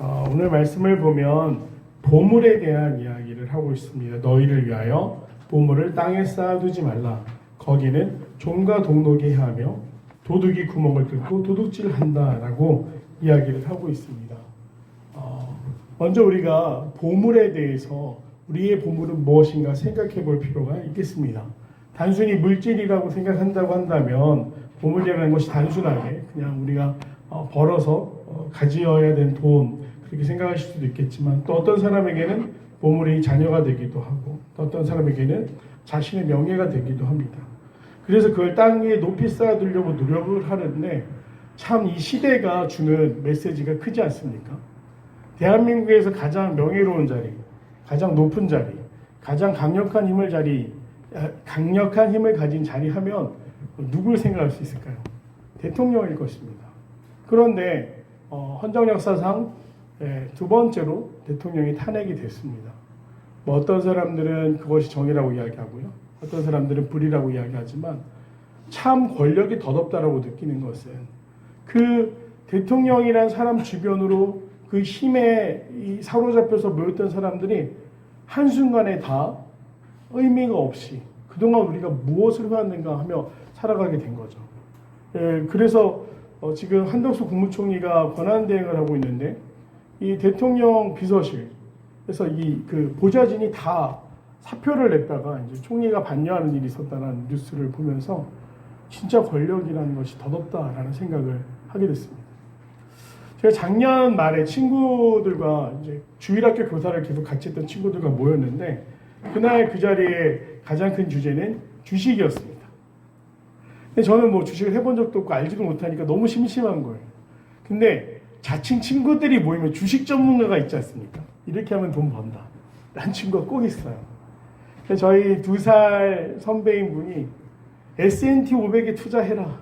오늘 말씀을 보면 보물에 대한 이야기를 하고 있습니다. 너희를 위하여 보물을 땅에 쌓아두지 말라. 거기는 종과 동록이 하며 도둑이 구멍을 뚫고 도둑질한다라고 이야기를 하고 있습니다. 먼저 우리가 보물에 대해서 우리의 보물은 무엇인가 생각해 볼 필요가 있겠습니다. 단순히 물질이라고 생각한다고 한다면 보물이라는 것이 단순하게 그냥 우리가 벌어서 가지어야 되는 돈 그렇게 생각하실 수도 있겠지만, 또 어떤 사람에게는 보물이 자녀가 되기도 하고 또 어떤 사람에게는 자신의 명예가 되기도 합니다. 그래서 그걸 땅 위에 높이 쌓아두려고 노력을 하는데, 참 이 시대가 주는 메시지가 크지 않습니까? 대한민국에서 가장 명예로운 자리, 가장 높은 자리, 가장 강력한 힘을 가진 자리 하면 누굴 생각할 수 있을까요? 대통령일 것입니다. 그런데 헌정 역사상 두 번째로 대통령이 탄핵이 됐습니다. 어떤 사람들은 그것이 정의라고 이야기하고요, 어떤 사람들은 불의라고 이야기하지만, 참 권력이 덧없다라고 느끼는 것은 그 대통령이란 사람 주변으로 그 힘에 사로잡혀서 모였던 사람들이 한순간에 다 의미가 없이 그동안 우리가 무엇을 해왔는가 하며 살아가게 된 거죠. 그래서 지금 한덕수 국무총리가 권한대행을 하고 있는데, 이 대통령 비서실에서 그 보좌진이 다 사표를 냈다가 이제 총리가 반려하는 일이 있었다는 뉴스를 보면서 진짜 권력이라는 것이 덧없다라는 생각을 하게 됐습니다. 제가 작년 말에 친구들과 이제 주일학교 교사를 계속 같이 했던 친구들과 모였는데, 그날 그 자리에 가장 큰 주제는 주식이었습니다. 근데 저는 뭐 주식을 해본 적도 없고 알지도 못하니까 너무 심심한 거예요. 근데 자칭 친구들이 모이면 주식 전문가가 있지 않습니까? 이렇게 하면 돈 번다 라는 친구가 꼭 있어요. 저희 2살 선배인 분이 S&T 500에 투자해라,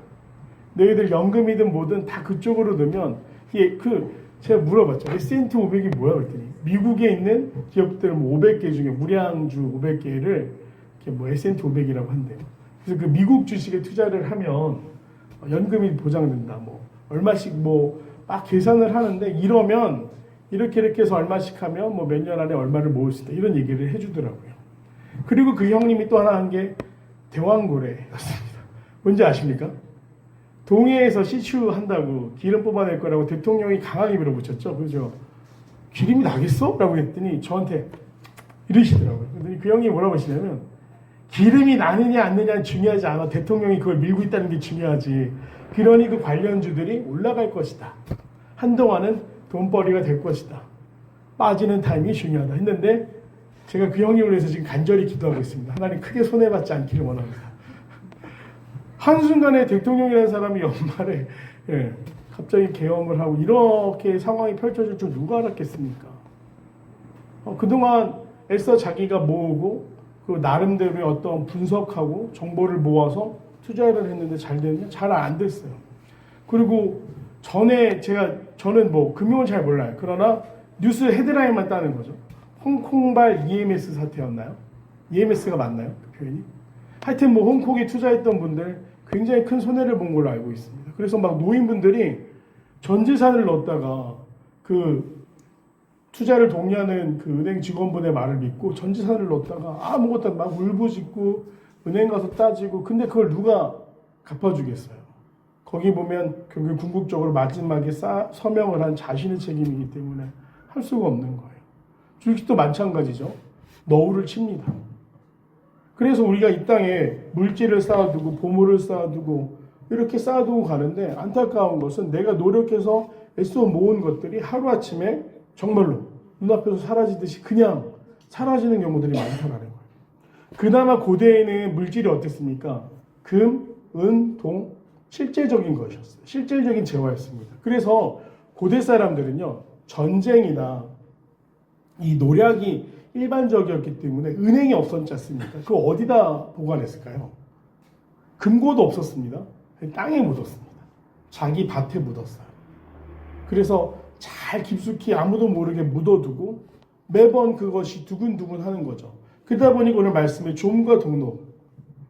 너희들 연금이든 뭐든 다 그쪽으로 넣으면, 제가 물어봤죠. S&T 500이 뭐야 그랬더니, 미국에 있는 기업들 500개 중에 무량주 500개를 이렇게 뭐 S&T 500이라고 한대요. 그래서 그 미국 주식에 투자를 하면 연금이 보장된다, 뭐 얼마씩 뭐 막 계산을 하는데, 이러면 이렇게 해서 얼마씩 하면 뭐 몇 년 안에 얼마를 모을 수 있다, 이런 얘기를 해주더라고요. 그리고 그 형님이 또 하나 한 게 대왕고래였습니다. 뭔지 아십니까? 동해에서 시추 한다고 기름 뽑아낼 거라고 대통령이 강하게 밀어붙였죠. 그죠? 기름이 나겠어? 라고 했더니 저한테 이러시더라고요. 그랬더니 그 형님이 뭐라고 하시냐면, 기름이 나느냐 안 느냐는 중요하지 않아. 대통령이 그걸 밀고 있다는 게 중요하지. 그러니 그 관련주들이 올라갈 것이다. 한동안은 돈벌이가 될 것이다. 빠지는 타임이 중요하다 했는데, 제가 그 형님을 위해서 지금 간절히 기도하고 있습니다. 하나님 크게 손해받지 않기를 원합니다. 한순간에 대통령이라는 사람이 연말에 갑자기 계엄을 하고 이렇게 상황이 펼쳐질 줄 누가 알았겠습니까? 그동안 애써 자기가 모으고 그 나름대로의 어떤 분석하고 정보를 모아서 투자를 했는데 잘 됐냐? 잘 안 됐어요. 그리고 저는 뭐 금융을 잘 몰라요. 그러나 뉴스 헤드라인만 따는 거죠. 홍콩발 EMS 사태였나요? EMS가 맞나요? 그 표현이? 하여튼 뭐 홍콩에 투자했던 분들 굉장히 큰 손해를 본 걸로 알고 있습니다. 그래서 막 노인분들이 전 재산을 넣었다가 그 투자를 독려하는 그 은행 직원분의 말을 믿고 전 재산을 넣었다가 아무것도 막 울부짖고 은행 가서 따지고, 근데 그걸 누가 갚아주겠어요? 거기 보면 결국 궁극적으로 마지막에 서명을 한 자신의 책임이기 때문에 할 수가 없는 거예요. 주식도 마찬가지죠. 너울을 칩니다. 그래서 우리가 이 땅에 물질을 쌓아두고 보물을 쌓아두고 이렇게 쌓아두고 가는데, 안타까운 것은 내가 노력해서 애써 모은 것들이 하루아침에 정말로 눈앞에서 사라지듯이 그냥 사라지는 경우들이 많다라는 거예요. 그나마 고대에는 물질이 어땠습니까? 금, 은, 동, 실제적인 것이었어요. 실질적인 재화였습니다. 그래서 고대 사람들은요, 전쟁이나 이 노략이 일반적이었기 때문에 은행이 없었지 않습니까? 그거 어디다 보관했을까요? 금고도 없었습니다. 땅에 묻었습니다. 자기 밭에 묻었어요. 그래서 잘 깊숙이 아무도 모르게 묻어두고 매번 그것이 두근두근 하는 거죠. 그러다 보니 오늘 말씀에 좀과 동록,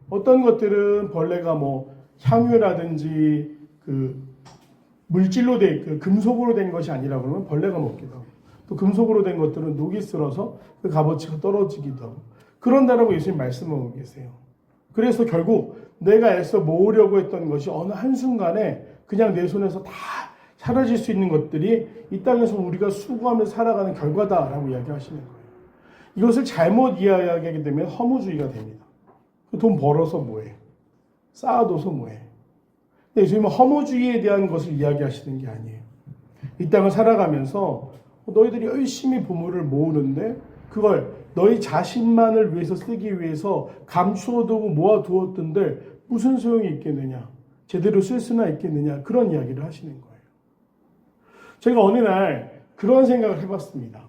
어떤 것들은 벌레가 뭐 향유라든지 그 물질로 그 금속으로 된 것이 아니라 그러면 벌레가 먹기도 하고, 또 금속으로 된 것들은 녹이 쓸어서 그 값어치가 떨어지기도 하고 그런다라고 예수님 말씀하고 계세요. 그래서 결국 내가 애써 모으려고 했던 것이 어느 한순간에 그냥 내 손에서 다 사라질 수 있는 것들이 이 땅에서 우리가 수고하면서 살아가는 결과다라고 이야기하시는 거예요. 이것을 잘못 이야기하게 되면 허무주의가 됩니다. 돈 벌어서 뭐해? 쌓아둬서 뭐해? 근데 예수님은 허무주의에 대한 것을 이야기하시는 게 아니에요. 이 땅을 살아가면서 너희들이 열심히 보물을 모으는데 그걸 너희 자신만을 위해서 쓰기 위해서 감추어두고 모아두었던데 무슨 소용이 있겠느냐? 제대로 쓸 수나 있겠느냐? 그런 이야기를 하시는 거예요. 제가 어느 날 그런 생각을 해봤습니다.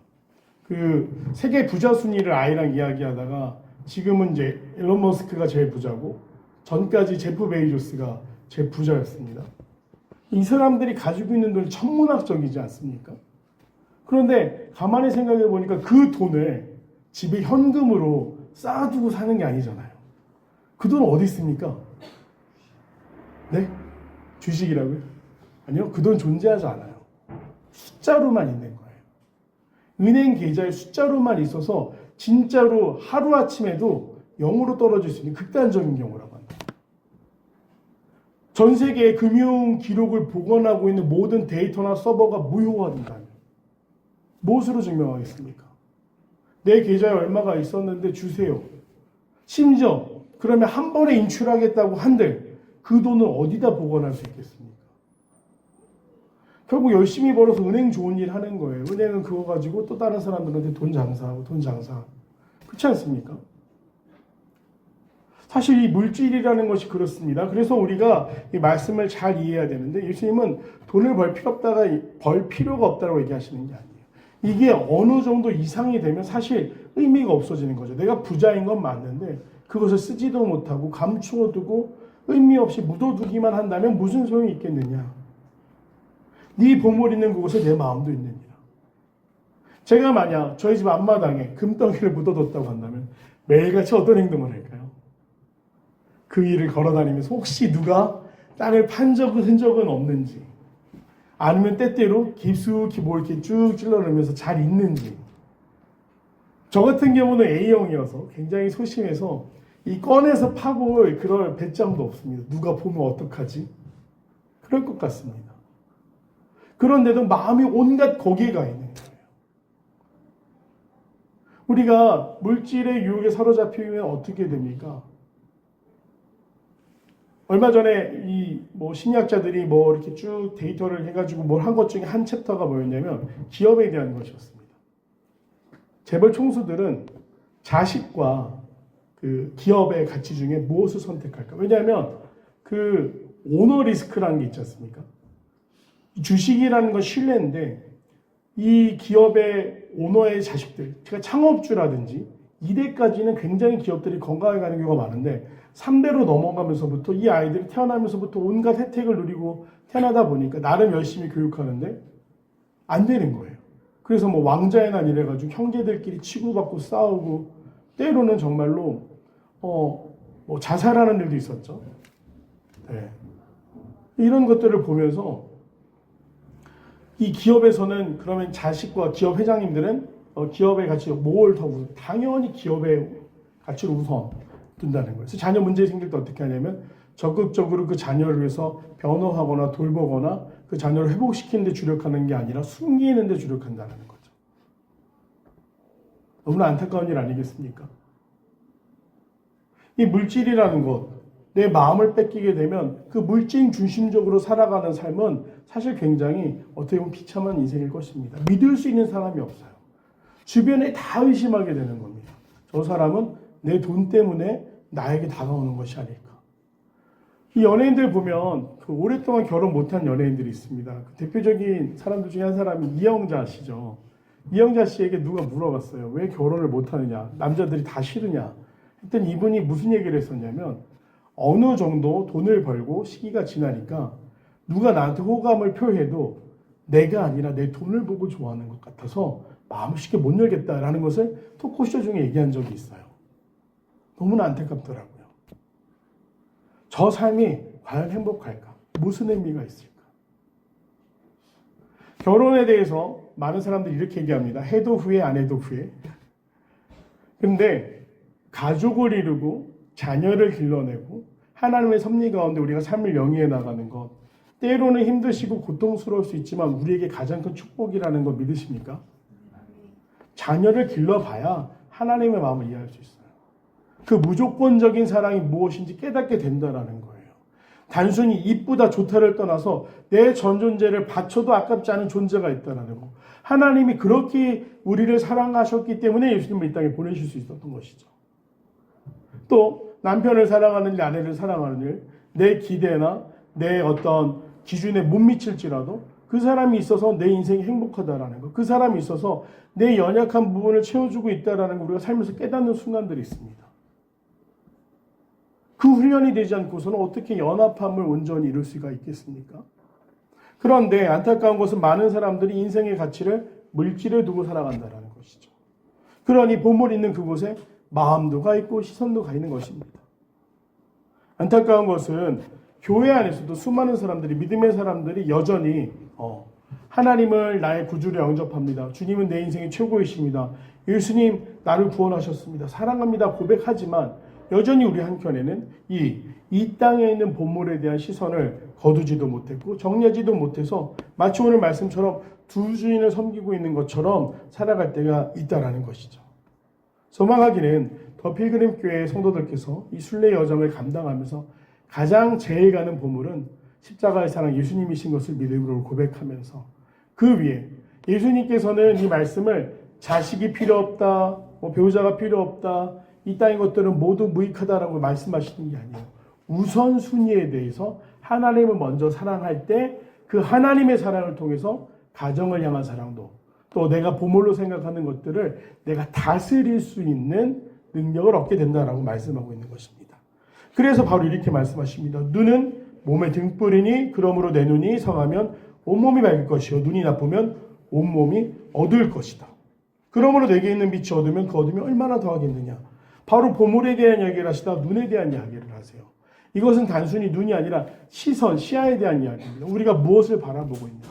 그 세계 부자 순위를 아이랑 이야기하다가 지금은 이제 일론 머스크가 제일 부자고 전까지 제프 베이조스가 제일 부자였습니다. 이 사람들이 가지고 있는 돈이 천문학적이지 않습니까? 그런데 가만히 생각해 보니까 그 돈을 집에 현금으로 쌓아두고 사는 게 아니잖아요. 그 돈 어디 있습니까? 네? 주식이라고요? 아니요. 그 돈 존재하지 않아요. 숫자로만 있는 거예요. 은행 계좌에 숫자로만 있어서 진짜로 하루아침에도 0으로 떨어질 수 있는 극단적인 경우라고 합니다. 전 세계의 금융 기록을 복원하고 있는 모든 데이터나 서버가 무효화된다면 무엇으로 증명하겠습니까? 내 계좌에 얼마가 있었는데 주세요. 심지어 그러면 한 번에 인출하겠다고 한들 그 돈을 어디다 복원할 수 있겠습니까? 결국 열심히 벌어서 은행 좋은 일 하는 거예요. 은행은 그거 가지고 또 다른 사람들한테 돈 장사하고 돈 장사하고. 그렇지 않습니까? 사실 이 물질이라는 것이 그렇습니다. 그래서 우리가 이 말씀을 잘 이해해야 되는데 예수님은 돈을 벌 필요가 없다고 얘기하시는 게 아니에요. 이게 어느 정도 이상이 되면 사실 의미가 없어지는 거죠. 내가 부자인 건 맞는데 그것을 쓰지도 못하고 감추어두고 의미 없이 묻어두기만 한다면 무슨 소용이 있겠느냐. 네 보물 있는 곳에 내 마음도 있느니라. 제가 만약 저희 집 앞마당에 금덩이를 묻어뒀다고 한다면 매일같이 어떤 행동을 할까요? 그 일을 걸어다니면서 혹시 누가 땅을 판 흔적은 없는지, 아니면 때때로 깊숙이 뭐 이렇게 쭉 찔러내면서 잘 있는지. 저 같은 경우는 A형이어서 굉장히 소심해서 이 꺼내서 파볼 그럴 배짱도 없습니다. 누가 보면 어떡하지? 그럴 것 같습니다. 그런데도 마음이 온갖 거기에 가 있는 거예요. 우리가 물질의 유혹에 사로잡히면 어떻게 됩니까? 얼마 전에 이 심리학자들이 이렇게 쭉 데이터를 해가지고 뭘 한 것 중에 한 챕터가 뭐였냐면 기업에 대한 것이었습니다. 재벌 총수들은 자식과 그 기업의 가치 중에 무엇을 선택할까? 왜냐하면 그 오너 리스크라는 게 있지 않습니까? 주식이라는 건 신뢰인데 이 기업의 오너의 자식들, 그러니까 창업주라든지 2대까지는 굉장히 기업들이 건강하게 가는 경우가 많은데 3대로 넘어가면서부터 이 아이들이 태어나면서부터 온갖 혜택을 누리고 태어나다 보니까 나름 열심히 교육하는데 안 되는 거예요. 그래서 왕자의 난 이래가지고 형제들끼리 치고받고 싸우고 때로는 정말로 자살하는 일도 있었죠. 네. 이런 것들을 보면서 이 기업에서는 그러면 자식과 기업 회장님들은 기업의 가치 뭘 더 당연히 기업의 가치를 우선 둔다는 거예요. 그래서 자녀 문제 생길 때 어떻게 하냐면 적극적으로 그 자녀를 위해서 변호하거나 돌보거나 그 자녀를 회복시키는 데 주력하는 게 아니라 숨기는 데 주력한다는 거죠. 너무나 안타까운 일 아니겠습니까? 이 물질이라는 것, 내 마음을 뺏기게 되면 그 물질 중심적으로 살아가는 삶은 사실 굉장히 어떻게 보면 비참한 인생일 것입니다. 믿을 수 있는 사람이 없어요. 주변에 다 의심하게 되는 겁니다. 저 사람은 내 돈 때문에 나에게 다가오는 것이 아닐까. 이 연예인들 보면 그 오랫동안 결혼 못한 연예인들이 있습니다. 그 대표적인 사람들 중에 한 사람이 이영자 씨죠. 이영자 씨에게 누가 물어봤어요. 왜 결혼을 못하느냐. 남자들이 다 싫으냐. 했더니 이분이 무슨 얘기를 했었냐면 어느 정도 돈을 벌고 시기가 지나니까 누가 나한테 호감을 표해도 내가 아니라 내 돈을 보고 좋아하는 것 같아서 마음을 쉽게 못 열겠다라는 것을 토크쇼 중에 얘기한 적이 있어요. 너무나 안타깝더라고요. 저 삶이 과연 행복할까? 무슨 의미가 있을까? 결혼에 대해서 많은 사람들이 이렇게 얘기합니다. 해도 후회, 안 해도 후회. 근데 가족을 이루고 자녀를 길러내고 하나님의 섭리 가운데 우리가 삶을 영위해 나가는 것, 때로는 힘드시고 고통스러울 수 있지만 우리에게 가장 큰 축복이라는 거 믿으십니까? 자녀를 길러봐야 하나님의 마음을 이해할 수 있어요. 그 무조건적인 사랑이 무엇인지 깨닫게 된다는 거예요. 단순히 이쁘다 좋다를 떠나서 내 전 존재를 바쳐도 아깝지 않은 존재가 있다는 거. 하나님이 그렇게 우리를 사랑하셨기 때문에 예수님을 이 땅에 보내실 수 있었던 것이죠. 또 남편을 사랑하는 일, 아내를 사랑하는 일, 내 기대나 내 어떤 기준에 못 미칠지라도 그 사람이 있어서 내 인생이 행복하다라는 거, 그 사람이 있어서 내 연약한 부분을 채워주고 있다라는 거 우리가 살면서 깨닫는 순간들이 있습니다. 그 훈련이 되지 않고서는 어떻게 연합함을 온전히 이룰 수가 있겠습니까? 그런데 안타까운 것은 많은 사람들이 인생의 가치를 물질에 두고 살아간다는 것이죠. 그러니 보물 있는 그곳에 마음도 가 있고 시선도 가 있는 것입니다. 안타까운 것은 교회 안에서도 수많은 사람들이, 믿음의 사람들이 여전히 하나님을 나의 구주로 영접합니다. 주님은 내 인생의 최고이십니다. 예수님 나를 구원하셨습니다. 사랑합니다. 고백하지만 여전히 우리 한켠에는 이 땅에 있는 보물에 대한 시선을 거두지도 못했고 정리하지도 못해서 마치 오늘 말씀처럼 두 주인을 섬기고 있는 것처럼 살아갈 때가 있다라는 것이죠. 소망하기는 더 필그림 교회의 성도들께서 이 순례 여정을 감당하면서 가장 제일 가는 보물은 십자가의 사랑 예수님이신 것을 믿음으로 고백하면서 그 위에 예수님께서는 이 말씀을 자식이 필요 없다, 배우자가 필요 없다, 이 땅의 것들은 모두 무익하다라고 말씀하시는 게 아니에요. 우선순위에 대해서 하나님을 먼저 사랑할 때 그 하나님의 사랑을 통해서 가정을 향한 사랑도 또 내가 보물로 생각하는 것들을 내가 다스릴 수 있는 능력을 얻게 된다라고 말씀하고 있는 것입니다. 그래서 바로 이렇게 말씀하십니다. 눈은 몸의 등불이니 그러므로 내 눈이 성하면 온몸이 밝을 것이요 눈이 나쁘면 온몸이 어두울 것이다. 그러므로 내게 있는 빛이 어두면 그 어둠이 얼마나 더하겠느냐. 바로 보물에 대한 이야기를 하시다 눈에 대한 이야기를 하세요. 이것은 단순히 눈이 아니라 시선, 시야에 대한 이야기입니다. 우리가 무엇을 바라보고 있는가.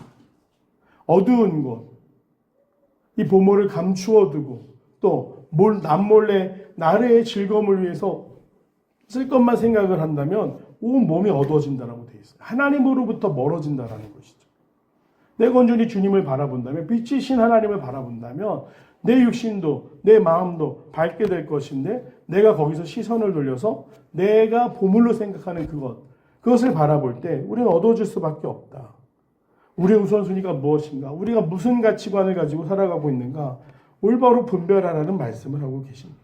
어두운 곳, 이 보물을 감추어 두고 또 남몰래 나의 즐거움을 위해서 쓸 것만 생각을 한다면 온 몸이 어두워진다라고 되어 있어요. 하나님으로부터 멀어진다라는 것이죠. 내가 온전히 주님을 바라본다면, 빛이신 하나님을 바라본다면 내 육신도 내 마음도 밝게 될 것인데 내가 거기서 시선을 돌려서 내가 보물로 생각하는 그것을 바라볼 때 우리는 어두워질 수밖에 없다. 우리의 우선순위가 무엇인가? 우리가 무슨 가치관을 가지고 살아가고 있는가? 올바로 분별하라는 말씀을 하고 계십니다.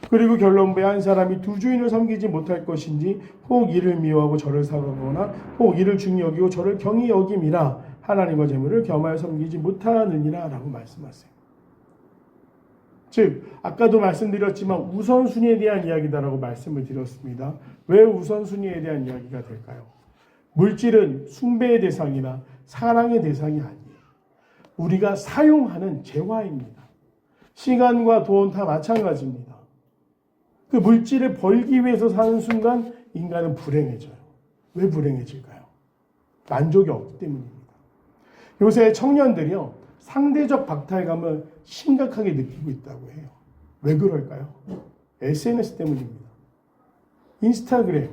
그리고 결론부에 한 사람이 두 주인을 섬기지 못할 것인지 혹 이를 미워하고 저를 사랑하거나 혹 이를 중히 여기고 저를 경히 여김이라 하나님과 재물을 겸하여 섬기지 못하느니라 라고 말씀하세요. 즉 아까도 말씀드렸지만 우선순위에 대한 이야기다라고 말씀을 드렸습니다. 왜 우선순위에 대한 이야기가 될까요? 물질은 숭배의 대상이나 사랑의 대상이 아니에요. 우리가 사용하는 재화입니다. 시간과 돈 다 마찬가지입니다. 그 물질을 벌기 위해서 사는 순간 인간은 불행해져요. 왜 불행해질까요? 만족이 없기 때문입니다. 요새 청년들이요, 상대적 박탈감을 심각하게 느끼고 있다고 해요. 왜 그럴까요? SNS 때문입니다. 인스타그램,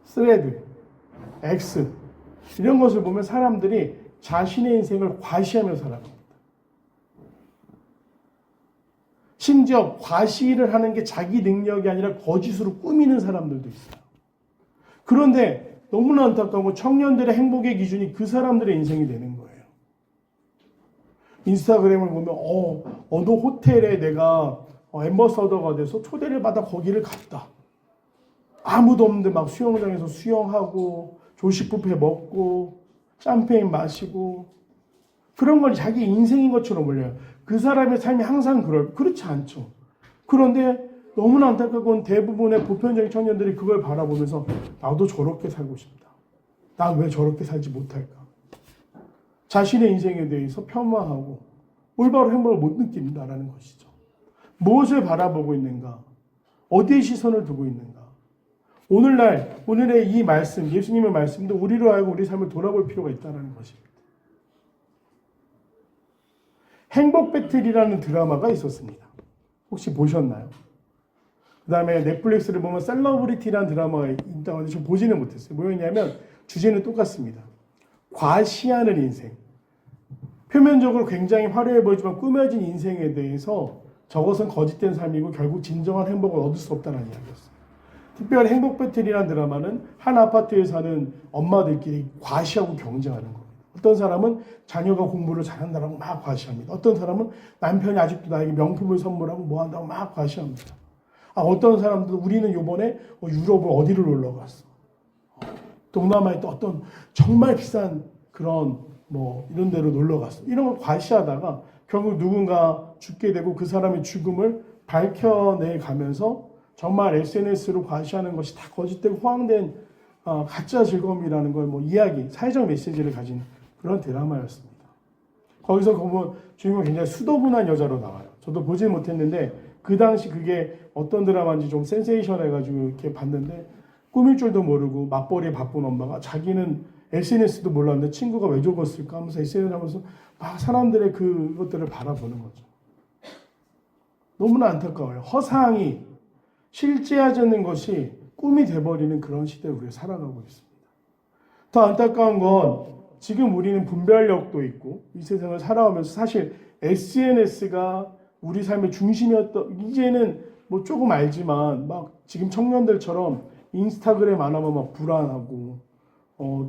스레드, X 이런 것을 보면 사람들이 자신의 인생을 과시하며 살아갑니다. 심지어 과시를 하는 게 자기 능력이 아니라 거짓으로 꾸미는 사람들도 있어요. 그런데 너무나 안타까운 건 청년들의 행복의 기준이 그 사람들의 인생이 되는 거예요. 인스타그램을 보면 어느 호텔에 내가 앰버서더가 돼서 초대를 받아 거기를 갔다. 아무도 없는데 막 수영장에서 수영하고 조식 뷔페 먹고 샴페인 마시고 그런 걸 자기 인생인 것처럼 올려요. 그 사람의 삶이 항상 그렇지 않죠. 그런데 너무나 안타까운 대부분의 보편적인 청년들이 그걸 바라보면서 나도 저렇게 살고 싶다. 난 왜 저렇게 살지 못할까? 자신의 인생에 대해서 폄하하고 올바로 행복을 못 느낀다라는 것이죠. 무엇을 바라보고 있는가? 어디에 시선을 두고 있는가? 오늘의 이 말씀, 예수님의 말씀도 우리로 하여금 우리 삶을 돌아볼 필요가 있다는 것입니다. 행복 배틀이라는 드라마가 있었습니다. 혹시 보셨나요? 그 다음에 넷플릭스를 보면 셀러브리티라는 드라마가 있다고 하는데 저 보지는 못했어요. 뭐였냐면 주제는 똑같습니다. 과시하는 인생. 표면적으로 굉장히 화려해 보이지만 꾸며진 인생에 대해서 저것은 거짓된 삶이고 결국 진정한 행복을 얻을 수 없다는 이야기였어요. 특별히 행복 배틀이라는 드라마는 한 아파트에 사는 엄마들끼리 과시하고 경쟁하는 겁니다. 어떤 사람은 자녀가 공부를 잘한다고 막 과시합니다. 어떤 사람은 남편이 아직도 나에게 명품을 선물하고 뭐 한다고 막 과시합니다. 어떤 사람들은 우리는 요번에 유럽을 어디를 놀러 갔어. 동남아에 또 어떤 정말 비싼 그런 뭐 이런 데로 놀러 갔어. 이런 걸 과시하다가 결국 누군가 죽게 되고 그 사람의 죽음을 밝혀내 가면서 정말 SNS로 과시하는 것이 다 거짓되고 허황된 가짜 즐거움이라는 걸 뭐 이야기, 사회적 메시지를 가진 그런 드라마였습니다. 거기서 보면 주인공 굉장히 수더분한 여자로 나와요. 저도 보지 못했는데 그 당시 그게 어떤 드라마인지 좀 센세이션해가지고 이렇게 봤는데 꾸밀 줄도 모르고 맞벌이에 바쁜 엄마가 자기는 SNS도 몰랐는데 친구가 왜 적었을까 하면서 SNS 하면서 막 사람들의 그것들을 바라보는 거죠. 너무나 안타까워요. 허상이 실제하지 않는 것이 꿈이 돼버리는 그런 시대에 우리가 살아가고 있습니다. 더 안타까운 건 지금 우리는 분별력도 있고 이 세상을 살아오면서 사실 SNS가 우리 삶의 중심이었던 이제는 뭐 조금 알지만 막 지금 청년들처럼 인스타그램 안 하면 막 불안하고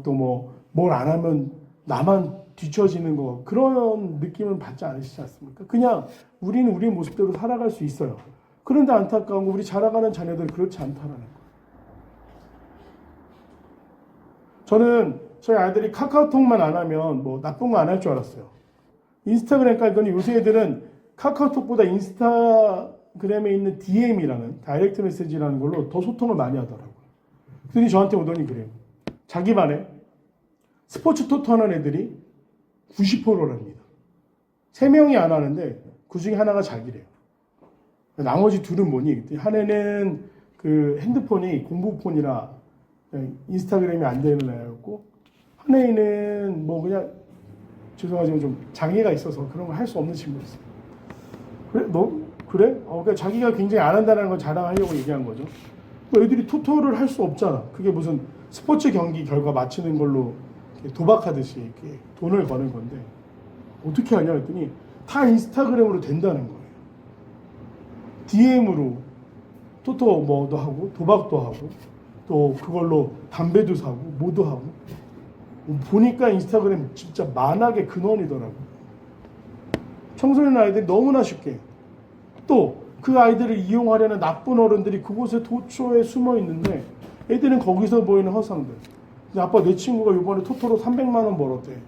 또 뭐 뭘 안 하면 나만 뒤처지는 거 그런 느낌은 받지 않으시지 않습니까? 그냥 우리는 우리 모습대로 살아갈 수 있어요. 그런데 안타까운 건 우리 자라가는 자녀들이 그렇지 않다라는 거예요. 저는 저희 아이들이 카카오톡만 안 하면 뭐 나쁜 거 안 할 줄 알았어요. 인스타그램 깔더니 요새 애들은 카카오톡보다 인스타그램에 있는 DM이라는 다이렉트 메시지라는 걸로 더 소통을 많이 하더라고요. 그랬더니 저한테 오더니 그래요. 자기 반에 스포츠 토토 하는 애들이 90%랍니다. 3명이 안 하는데 그 중에 하나가 자기래요. 나머지 둘은 뭐니? 한 애는 그 핸드폰이 공부폰이라 인스타그램이 안 되는 애였고 한 애는 뭐 그냥 죄송하지만 좀 장애가 있어서 그런 걸 할 수 없는 친구였어요. 그래? 너? 그래? 그러니까 자기가 굉장히 안 한다는 걸 자랑하려고 얘기한 거죠. 애들이 토토를 할 수 없잖아. 그게 무슨 스포츠 경기 결과 맞추는 걸로 도박하듯이 이렇게 돈을 버는 건데 어떻게 하냐 했더니 다 인스타그램으로 된다는 거예요. DM으로 토토 뭐도 하고 도박도 하고 또 그걸로 담배도 사고 뭐도 하고 보니까 인스타그램 진짜 만악의 근원이더라고요. 청소년 아이들이 너무나 쉽게 또 그 아이들을 이용하려는 나쁜 어른들이 그곳에 도처에 숨어 있는데 애들은 거기서 보이는 허상들. 아빠 내 친구가 이번에 토토로 300만 원 벌었대.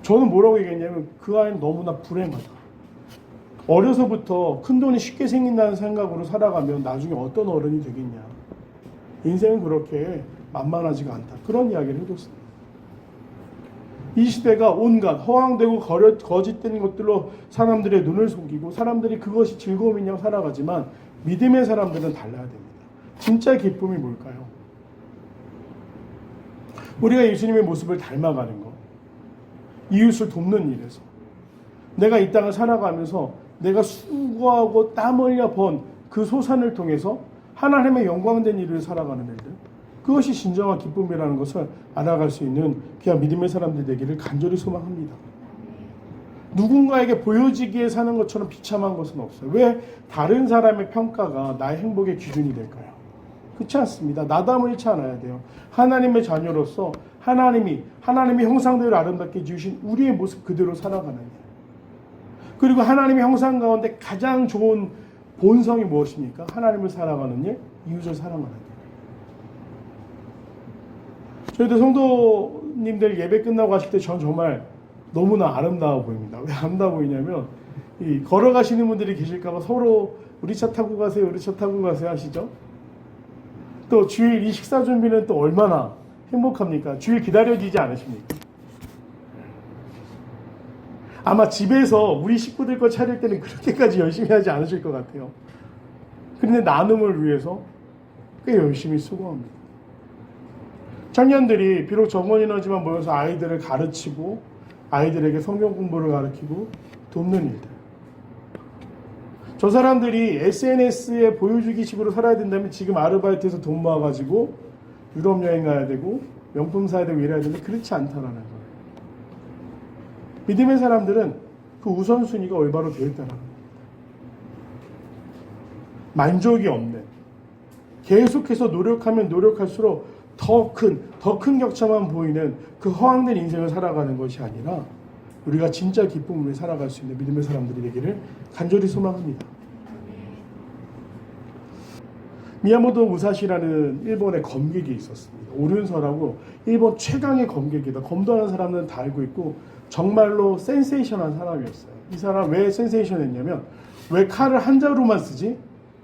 저는 뭐라고 얘기했냐면 그 아이는 너무나 불행하다. 어려서부터 큰 돈이 쉽게 생긴다는 생각으로 살아가면 나중에 어떤 어른이 되겠냐. 인생은 그렇게 만만하지가 않다. 그런 이야기를 해줬습니다. 이 시대가 온갖 허황되고 거짓된 것들로 사람들의 눈을 속이고 사람들이 그것이 즐거움이냐고 살아가지만 믿음의 사람들은 달라야 됩니다. 진짜 기쁨이 뭘까요? 우리가 예수님의 모습을 닮아가는 것. 이웃을 돕는 일에서. 내가 이 땅을 살아가면서 내가 수고하고 땀 흘려 번 그 소산을 통해서 하나님의 영광된 일을 살아가는 일들. 그것이 진정한 기쁨이라는 것을 알아갈 수 있는 귀한 믿음의 사람들 되기를 간절히 소망합니다. 누군가에게 보여지기에 사는 것처럼 비참한 것은 없어요. 왜 다른 사람의 평가가 나의 행복의 기준이 될까요? 그렇지 않습니다. 나담을 잃지 않아야 돼요. 하나님의 자녀로서 하나님이 형상대로 아름답게 지으신 우리의 모습 그대로 살아가는 일. 그리고 하나님의 형상 가운데 가장 좋은 본성이 무엇입니까? 하나님을 사랑하는 일, 이웃을 사랑하는 일. 저희도 성도님들 예배 끝나고 가실 때 전 정말 너무나 아름다워 보입니다. 왜 아름다워 보이냐면 이 걸어가시는 분들이 계실까봐 서로 우리 차 타고 가세요, 우리 차 타고 가세요 하시죠. 또 주일 이 식사 준비는 또 얼마나 행복합니까? 주일 기다려지지 않으십니까? 아마 집에서 우리 식구들 거 차릴 때는 그렇게까지 열심히 하지 않으실 것 같아요. 그런데 나눔을 위해서 꽤 열심히 수고합니다. 청년들이 비록 적은 인원이지만 모여서 아이들을 가르치고 아이들에게 성경 공부를 가르치고 돕는 일들. 저 사람들이 SNS에 보여주기식으로 살아야 된다면 지금 아르바이트해서 돈 모아가지고 유럽 여행 가야 되고 명품 사야 되고 이래야 되는데 그렇지 않다라는 거예요. 믿음의 사람들은 그 우선순위가 올바로 되어 있다는 겁니다. 만족이 없는, 계속해서 노력하면 노력할수록 더 큰 격차만 보이는 그 허황된 인생을 살아가는 것이 아니라 우리가 진짜 기쁨을 살아갈 수 있는 믿음의 사람들이 되기를 간절히 소망합니다. 미야모토 무사시라는 일본의 검객이 있었습니다. 오륜서라고 일본 최강의 검객이다. 검도하는 사람들은 다 알고 있고 정말로 센세이션한 사람이었어요. 이 사람 왜 센세이션했냐면 왜 칼을 한 자루만 쓰지?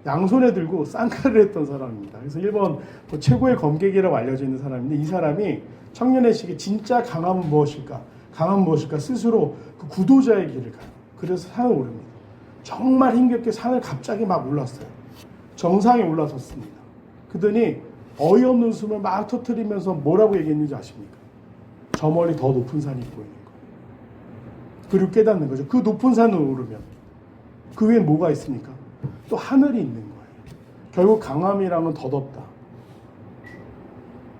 양손에 들고 쌍칼을 했던 사람입니다. 그래서 일본 최고의 검객이라고 알려져 있는 사람인데 이 사람이 청년의 시기 진짜 강함은 무엇일까? 강함은 무엇일까? 스스로 그 구도자의 길을 가요. 그래서 산을 오릅니다. 정말 힘겹게 산을 갑자기 막 올랐어요. 정상에 올라섰습니다. 그러더니 어이없는 숨을 막 터뜨리면서 뭐라고 얘기했는지 아십니까? 저 멀리 더 높은 산이 보이는 거예요. 그리고 깨닫는 거죠. 그 높은 산을 오르면 그 위엔 뭐가 있습니까? 또 하늘이 있는 거예요. 결국 강함이랑은 덧없다.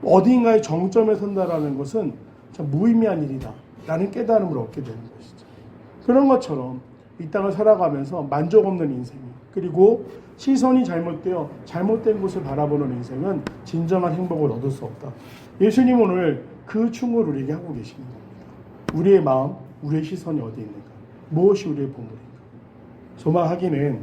어딘가의 정점에 선다라는 것은 참 무의미한 일이다 라는 깨달음을 얻게 되는 것이죠. 그런 것처럼 이 땅을 살아가면서 만족 없는 인생, 그리고 시선이 잘못되어 잘못된 곳을 바라보는 인생은 진정한 행복을 얻을 수 없다. 예수님 오늘 그 충고를 우리에게 하고 계시는 겁니다. 우리의 마음, 우리의 시선이 어디 있는가? 무엇이 우리의 보물인가? 소망하기는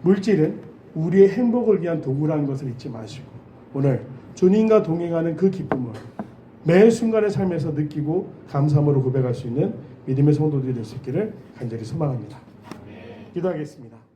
물질은 우리의 행복을 위한 도구라는 것을 잊지 마시고 오늘 주님과 동행하는 그 기쁨을 매 순간의 삶에서 느끼고 감사함으로 고백할 수 있는 믿음의 성도들이 될 수 있기를 간절히 소망합니다. 기도하겠습니다.